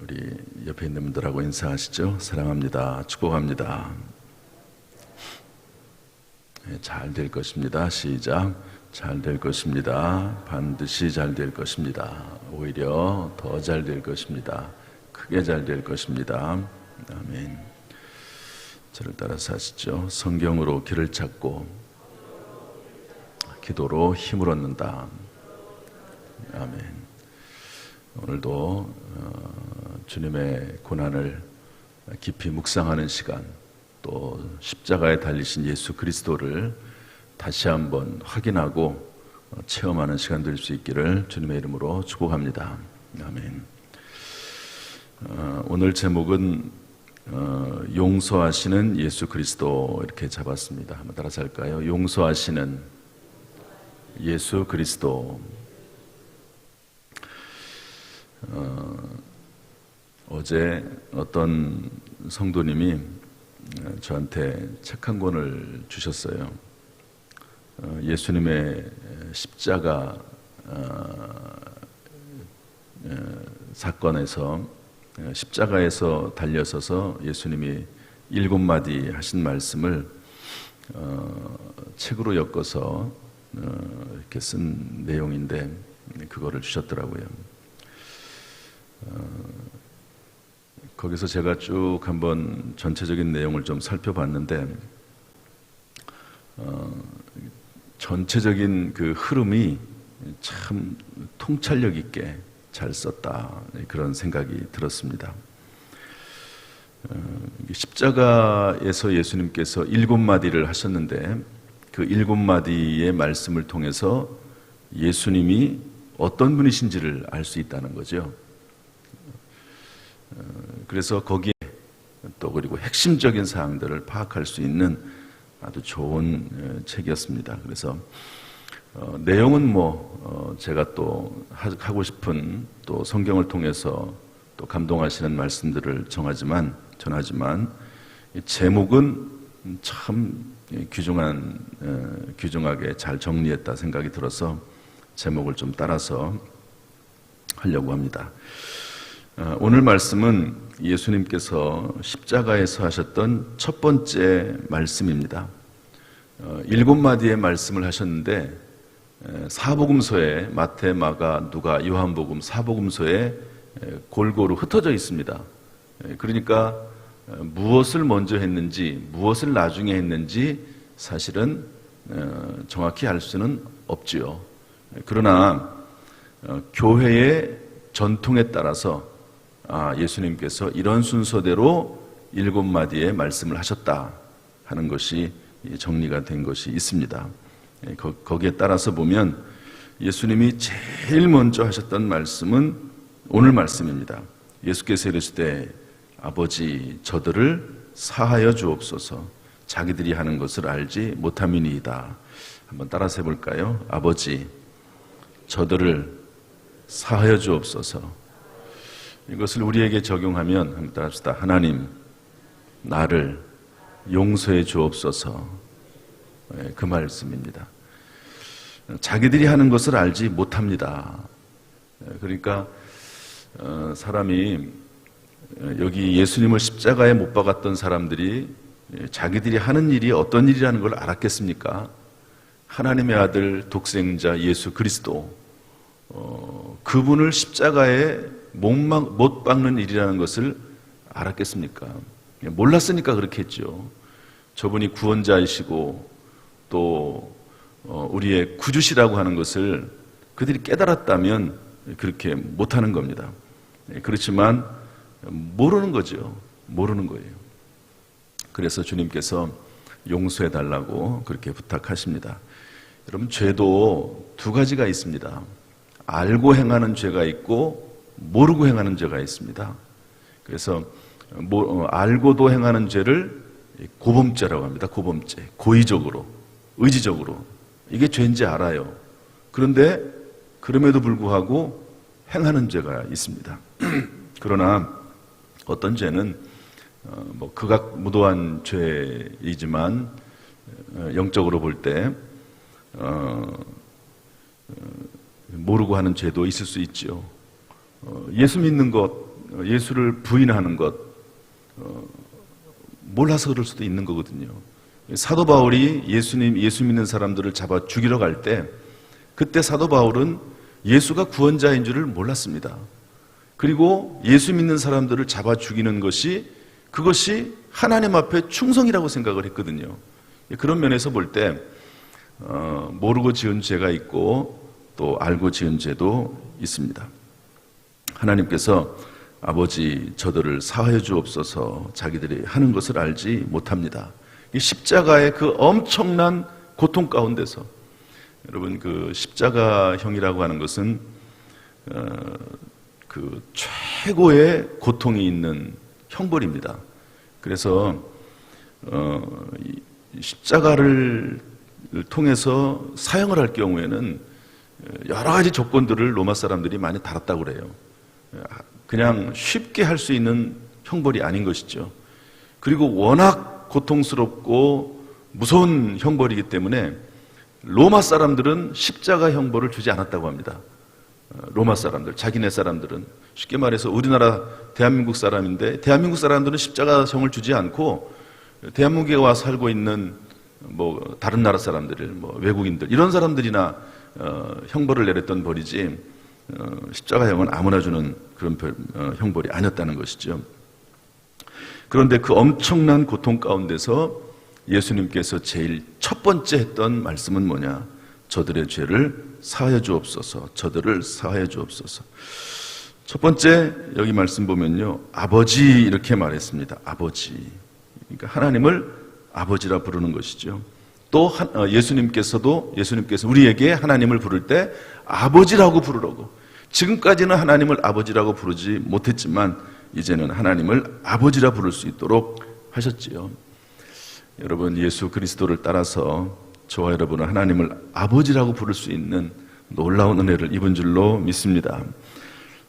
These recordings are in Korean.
우리 옆에 있는 분들하고 인사하시죠. 사랑합니다. 축복합니다. 잘 될 것입니다. 시작. 잘 될 것입니다. 반드시 잘 될 것입니다. 오히려 더 잘 될 것입니다. 크게 잘 될 것입니다. 아멘. 저를 따라서 하시죠. 성경으로 길을 찾고 기도로 힘을 얻는다. 아멘. 오늘도 주님의 고난을 깊이 묵상하는 시간, 또 십자가에 달리신 예수 그리스도를 다시 한번 확인하고 체험하는 시간 될 수 있기를 주님의 이름으로 축복합니다. 아멘. 오늘 제목은 용서하시는 예수 그리스도 이렇게 잡았습니다. 한번 따라서 할까요? 용서하시는 예수 그리스도. 어제 어떤 성도님이 저한테 책 한 권을 주셨어요. 예수님의 십자가 사건에서 십자가에서 달려서서 예수님이 7마디 하신 말씀을 책으로 엮어서 이렇게 쓴 내용인데 그거를 주셨더라고요. 거기서 제가 쭉 한번 전체적인 내용을 좀 살펴봤는데 전체적인 그 흐름이 참 통찰력 있게 잘 썼다, 그런 생각이 들었습니다. 십자가에서 예수님께서 7마디를 하셨는데 그 7마디의 말씀을 통해서 예수님이 어떤 분이신지를 알 수 있다는 거죠. 그래서 거기에 또 그리고 핵심적인 사항들을 파악할 수 있는 아주 좋은 책이었습니다. 그래서 내용은 제가 또 하고 싶은 또 성경을 통해서 또 감동하시는 말씀들을 전하지만 제목은 참 귀중하게 잘 정리했다 생각이 들어서 제목을 좀 따라서 하려고 합니다. 오늘 말씀은 예수님께서 십자가에서 하셨던 첫 번째 말씀입니다. 7마디의 말씀을 하셨는데 사복음서에 마태, 마가, 누가, 요한복음 사복음서에 골고루 흩어져 있습니다. 그러니까 무엇을 먼저 했는지 무엇을 나중에 했는지 사실은 정확히 알 수는 없지요. 그러나 교회의 전통에 따라서 예수님께서 이런 순서대로 7마디의 말씀을 하셨다 하는 것이 정리가 된 것이 있습니다. 거기에 따라서 보면 예수님이 제일 먼저 하셨던 말씀은 오늘 말씀입니다. 예수께서 이르시되 아버지 저들을 사하여 주옵소서 자기들이 하는 것을 알지 못함이니이다. 한번 따라서 해볼까요? 아버지 저들을 사하여 주옵소서. 이것을 우리에게 적용하면 한번 따라합시다. 하나님 나를 용서해 주옵소서. 그 말씀입니다. 자기들이 하는 것을 알지 못합니다. 그러니까 사람이 여기 예수님을 십자가에 못 박았던 사람들이 자기들이 하는 일이 어떤 일이라는 걸 알았겠습니까? 하나님의 아들 독생자 예수 그리스도, 그분을 십자가에 못 박는 일이라는 것을 알았겠습니까? 몰랐으니까 그렇게 했죠. 저분이 구원자이시고 또 우리의 구주시라고 하는 것을 그들이 깨달았다면 그렇게 못하는 겁니다. 그렇지만 모르는 거죠. 모르는 거예요. 그래서 주님께서 용서해 달라고 그렇게 부탁하십니다. 여러분, 죄도 두 가지가 있습니다. 알고 행하는 죄가 있고 모르고 행하는 죄가 있습니다. 그래서 알고도 행하는 죄를 고범죄라고 합니다. 고범죄. 고의적으로, 의지적으로. 이게 죄인지 알아요. 그런데 그럼에도 불구하고 행하는 죄가 있습니다. 그러나 어떤 죄는 극악무도한 죄이지만 영적으로 볼 때 모르고 하는 죄도 있을 수 있죠. 예수 믿는 것 예수를 부인하는 것 몰라서 그럴 수도 있는 거거든요. 사도 바울이 예수 믿는 사람들을 잡아 죽이러 갈 때 그때 사도 바울은 예수가 구원자인 줄을 몰랐습니다. 그리고 예수 믿는 사람들을 잡아 죽이는 그것이 하나님 앞에 충성이라고 생각을 했거든요. 그런 면에서 볼 때 모르고 지은 죄가 있고 또 알고 지은 죄도 있습니다. 하나님께서 아버지 저들을 사하여 주옵소서 자기들이 하는 것을 알지 못합니다. 이 십자가의 그 엄청난 고통 가운데서 여러분 그 십자가형이라고 하는 것은 그 최고의 고통이 있는 형벌입니다. 그래서 십자가를 통해서 사형을 할 경우에는 여러 가지 조건들을 로마 사람들이 많이 달았다고 그래요. 그냥 쉽게 할 수 있는 형벌이 아닌 것이죠. 그리고 워낙 고통스럽고 무서운 형벌이기 때문에 로마 사람들은 십자가 형벌을 주지 않았다고 합니다. 로마 사람들, 자기네 사람들은 쉽게 말해서 우리나라 대한민국 사람인데 대한민국 사람들은 십자가형을 주지 않고 대한민국에 와 살고 있는 뭐 다른 나라 사람들, 외국인들 이런 사람들이나 형벌을 내렸던 벌이지 십자가형은 아무나 주는 그런 형벌이 아니었다는 것이죠. 그런데 그 엄청난 고통 가운데서 예수님께서 제일 첫 번째 했던 말씀은 뭐냐? 저들의 죄를 사하여 주옵소서. 저들을 사하여 주옵소서. 첫 번째 여기 말씀 보면요, 아버지 이렇게 말했습니다. 아버지. 그러니까 하나님을 아버지라 부르는 것이죠. 또 예수님께서 우리에게 하나님을 부를 때 아버지라고 부르라고. 지금까지는 하나님을 아버지라고 부르지 못했지만 이제는 하나님을 아버지라 부를 수 있도록 하셨지요. 여러분 예수 그리스도를 따라서 저와 여러분은 하나님을 아버지라고 부를 수 있는 놀라운 은혜를 입은 줄로 믿습니다.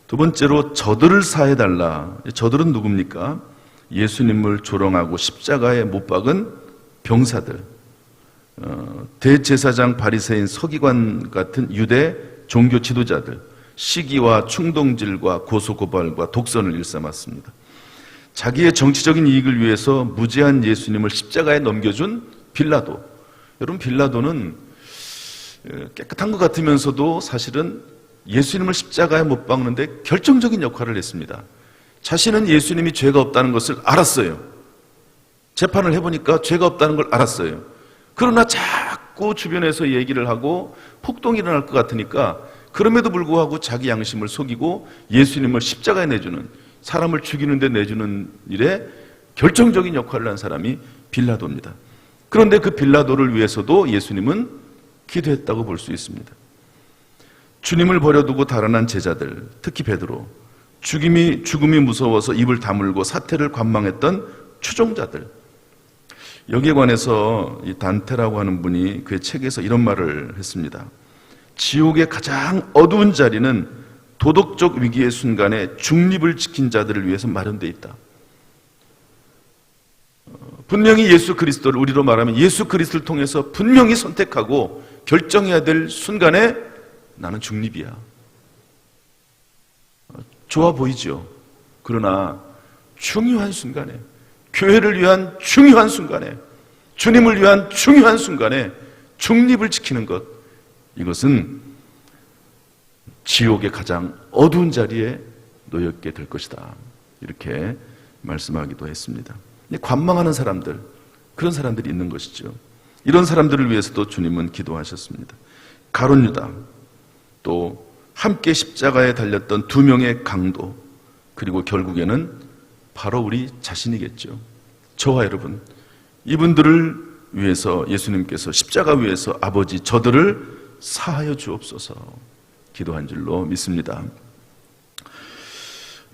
두 번째로 저들을 사해달라. 저들은 누굽니까? 예수님을 조롱하고 십자가에 못 박은 병사들, 대제사장 바리새인 서기관 같은 유대 종교 지도자들, 시기와 충동질과 고소고발과 독선을 일삼았습니다. 자기의 정치적인 이익을 위해서 무죄한 예수님을 십자가에 넘겨준 빌라도. 여러분 빌라도는 깨끗한 것 같으면서도 사실은 예수님을 십자가에 못 박는데 결정적인 역할을 했습니다. 자신은 예수님이 죄가 없다는 것을 알았어요. 재판을 해보니까 죄가 없다는 걸 알았어요. 그러나 자꾸 주변에서 얘기를 하고 폭동이 일어날 것 같으니까 그럼에도 불구하고 자기 양심을 속이고 예수님을 십자가에 내주는, 사람을 죽이는데 내주는 일에 결정적인 역할을 한 사람이 빌라도입니다. 그런데 그 빌라도를 위해서도 예수님은 기도했다고 볼 수 있습니다. 주님을 버려두고 달아난 제자들, 특히 베드로, 죽음이 무서워서 입을 다물고 사태를 관망했던 추종자들, 여기에 관해서 이 단테라고 하는 분이 그의 책에서 이런 말을 했습니다. 지옥의 가장 어두운 자리는 도덕적 위기의 순간에 중립을 지킨 자들을 위해서 마련되어 있다. 분명히 예수 그리스도를, 우리로 말하면 예수 그리스도를 통해서 분명히 선택하고 결정해야 될 순간에 나는 중립이야. 좋아 보이죠. 그러나 중요한 순간에, 교회를 위한 중요한 순간에, 주님을 위한 중요한 순간에 중립을 지키는 것, 이것은 지옥의 가장 어두운 자리에 놓였게 될 것이다. 이렇게 말씀하기도 했습니다. 관망하는 사람들, 그런 사람들이 있는 것이죠. 이런 사람들을 위해서도 주님은 기도하셨습니다. 가룟 유다, 또 함께 십자가에 달렸던 두 명의 강도, 그리고 결국에는 바로 우리 자신이겠죠. 저와 여러분, 이분들을 위해서 예수님께서 십자가 위에서 아버지 저들을 사하여 주옵소서 기도한 줄로 믿습니다.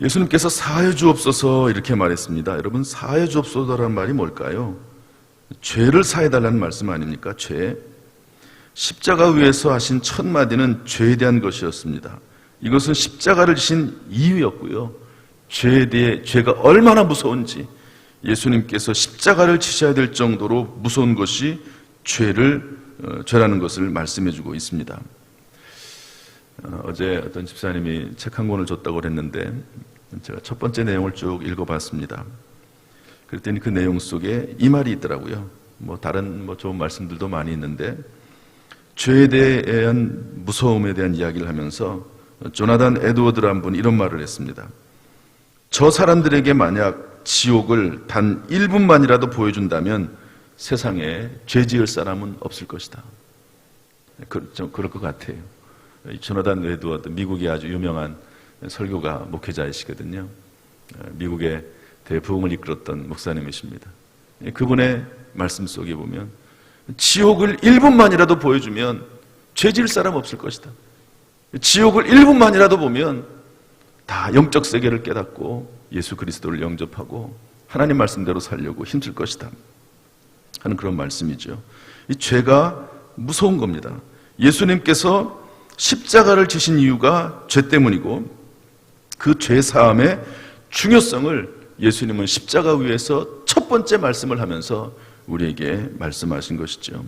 예수님께서 사하여 주옵소서 이렇게 말했습니다. 여러분, 사하여 주옵소서라는 말이 뭘까요? 죄를 사해달라는 말씀 아닙니까? 죄. 십자가 위에서 하신 첫 마디는 죄에 대한 것이었습니다. 이것은 십자가를 지신 이유였고요. 죄에 대해, 죄가 얼마나 무서운지 예수님께서 십자가를 지셔야 될 정도로 무서운 것이 죄라는 것을 말씀해 주고 있습니다. 어제 어떤 집사님이 책 한 권을 줬다고 그랬는데 제가 첫 번째 내용을 쭉 읽어봤습니다. 그랬더니 그 내용 속에 이 말이 있더라고요. 다른 좋은 말씀들도 많이 있는데, 죄에 대한 무서움에 대한 이야기를 하면서 조나단 에드워드라는 분이 이런 말을 했습니다. 저 사람들에게 만약 지옥을 단 1분만이라도 보여준다면 세상에 죄 지을 사람은 없을 것이다. 좀 그럴 것 같아요. 조나단 에드워드, 미국의 아주 유명한 설교가 목회자이시거든요. 미국의 대부흥을 이끌었던 목사님이십니다. 그분의 말씀 속에 보면 지옥을 1분만이라도 보여주면 죄 지을 사람 없을 것이다. 지옥을 1분만이라도 보면 다 영적 세계를 깨닫고 예수 그리스도를 영접하고 하나님 말씀대로 살려고 힘쓸 것이다 하는 그런 말씀이죠. 이 죄가 무서운 겁니다. 예수님께서 십자가를 지신 이유가 죄 때문이고, 그 죄 사함의 중요성을 예수님은 십자가 위에서 첫 번째 말씀을 하면서 우리에게 말씀하신 것이죠.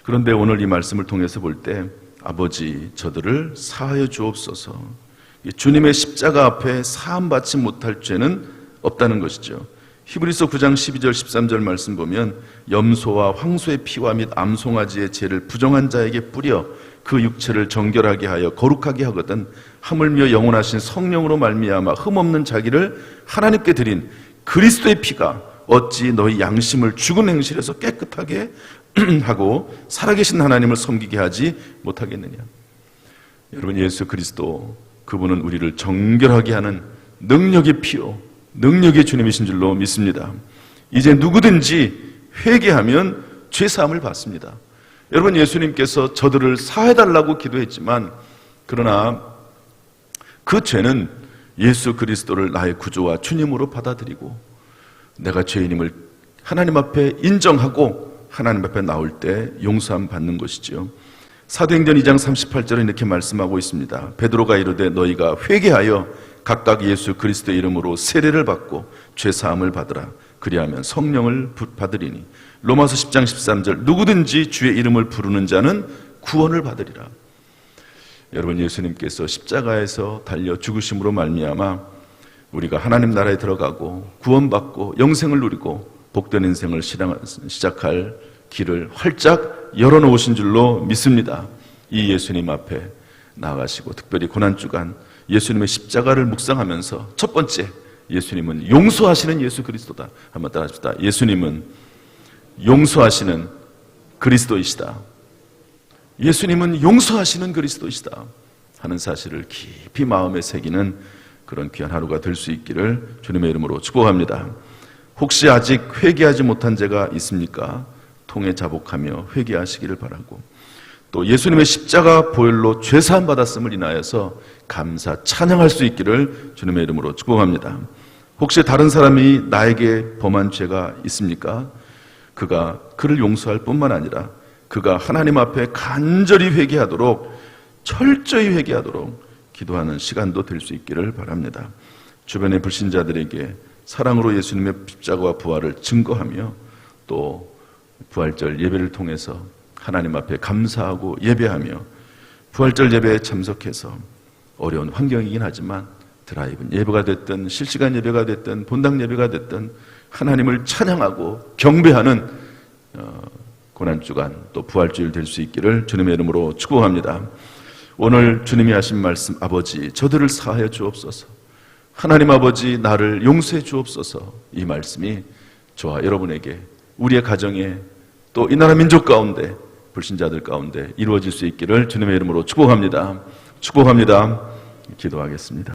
그런데 오늘 이 말씀을 통해서 볼 때 아버지 저들을 사하여 주옵소서, 주님의 십자가 앞에 사함받지 못할 죄는 없다는 것이죠. 히브리서 9장 12절 13절 말씀 보면 염소와 황소의 피와 및 암송아지의 죄를 부정한 자에게 뿌려 그 육체를 정결하게 하여 거룩하게 하거든 하물며 영원하신 성령으로 말미암아 흠없는 자기를 하나님께 드린 그리스도의 피가 어찌 너희 양심을 죽은 행실에서 깨끗하게 하고 살아계신 하나님을 섬기게 하지 못하겠느냐. 여러분, 예수 그리스도, 그분은 우리를 정결하게 하는 능력의 피요, 능력의 주님이신 줄로 믿습니다. 이제 누구든지 회개하면 죄사함을 받습니다. 여러분, 예수님께서 저들을 사해달라고 기도했지만, 그러나 그 죄는 예수 그리스도를 나의 구주와 주님으로 받아들이고 내가 죄인임을 하나님 앞에 인정하고 하나님 앞에 나올 때 용서함 받는 것이지요. 사도행전 2장 38절에 이렇게 말씀하고 있습니다. 베드로가 이르되 너희가 회개하여 각각 예수 그리스도의 이름으로 세례를 받고 죄사함을 받으라. 그리하면 성령을 받으리니. 로마서 10장 13절 누구든지 주의 이름을 부르는 자는 구원을 받으리라. 여러분, 예수님께서 십자가에서 달려 죽으심으로 말미암아 우리가 하나님 나라에 들어가고 구원받고 영생을 누리고 복된 인생을 시작할 길을 활짝 열어놓으신 줄로 믿습니다. 이 예수님 앞에 나아가시고 특별히 고난주간 예수님의 십자가를 묵상하면서 첫 번째, 예수님은 용서하시는 예수 그리스도다. 한번 따라합시다. 예수님은 용서하시는 그리스도이시다. 예수님은 용서하시는 그리스도이시다 하는 사실을 깊이 마음에 새기는 그런 귀한 하루가 될 수 있기를 주님의 이름으로 축복합니다. 혹시 아직 회개하지 못한 죄가 있습니까? 통해 자복하며 회개하시기를 바라고, 또 예수님의 십자가 보혈로 죄사함 받았음을 인하여서 감사 찬양할 수 있기를 주님의 이름으로 축복합니다. 혹시 다른 사람이 나에게 범한 죄가 있습니까? 그가 그를 용서할 뿐만 아니라 그가 하나님 앞에 간절히 회개하도록, 철저히 회개하도록 기도하는 시간도 될 수 있기를 바랍니다. 주변의 불신자들에게 사랑으로 예수님의 십자가와 부활을 증거하며 또 부활절 예배를 통해서 하나님 앞에 감사하고 예배하며 부활절 예배에 참석해서 어려운 환경이긴 하지만 드라이브 예배가 됐든 실시간 예배가 됐든 본당 예배가 됐든 하나님을 찬양하고 경배하는 고난주간 또 부활주일 될 수 있기를 주님의 이름으로 축복합니다. 오늘 주님이 하신 말씀, 아버지 저들을 사하여 주옵소서, 하나님 아버지 나를 용서해 주옵소서, 이 말씀이 저와 여러분에게, 우리의 가정에, 또 이 나라 민족 가운데, 불신자들 가운데 이루어질 수 있기를 주님의 이름으로 축복합니다. 축복합니다. 기도하겠습니다.